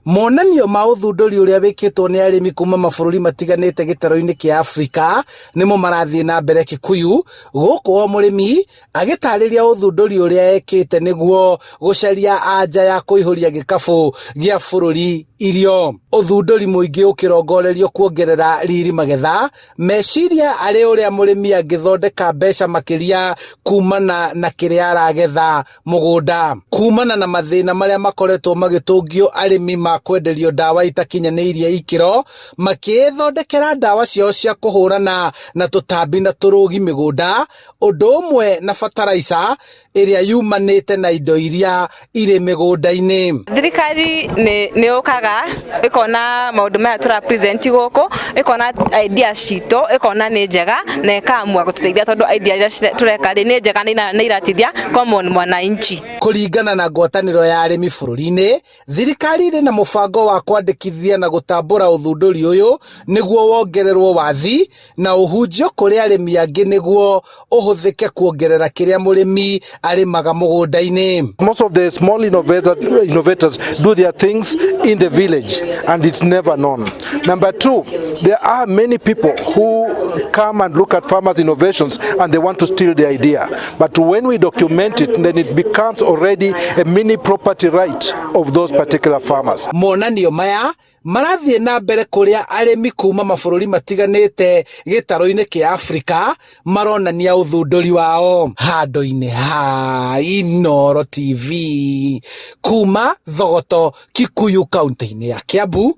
Monanio ma uthunduri uria wikitwo ni arimi kuma mabũrũri matiganite gitaro-ini kia Afrika nimo marathie na mbere Kikuyu guku o murimi agitariria uthunduri uria ekite niguo gucaria anja ya kuihuria gikabu gia bũrũri irio. Uthunduri muingi ukirongorerio kuongerera riri magetha, meciria ari uria murimi angithondeka mbeca makiria kumana na kiria aragetha mugunda. Kumana na mathina maria makoretwo magitungio arimi kwenderio dawa itakinyaniirie ikiro, makithondekera dawa ciao cia kuhurana na tutambi na turugi migunda, undu umwe na fertilizer iria yumanite na indo iria iri migunda-ini. Thirikari ni ukaga ikona maundu maya tura present guku, ikona ideas citu, ikona ni njega na ikamua gututeithia tondu ideas tureka ni njega na iratithia common mwananchi. Kuringana na ngwataniro ya arimi bũrũri-ini, thirikari iri na mubango wa kwandikithia na gutambura uthunduri uyu niguo wongererwo wathi na uhunjio kuri arimi angi niguo uhuthike kuongerera kiria murimi arimaga mugunda-ini. Most of the small innovators do their things in the village and it's never known. Number two, there are many people who come and look at farmers' innovations and they want to steal the idea. But when we document it, then it becomes already a mini property right of those particular farmers. Monanio maya marathie na mbere kuria arimi kuma mabũrũri matiganite gitaro-ini kia Afrika maronania uthunduri wao. Handũ-ini ha Inooro TV kuma Thogoto, Kikuyu, kaunti-ini ya Kiambu,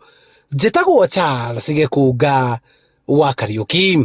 njĩtagwo Charles Gĩkũnga wa Kariuki.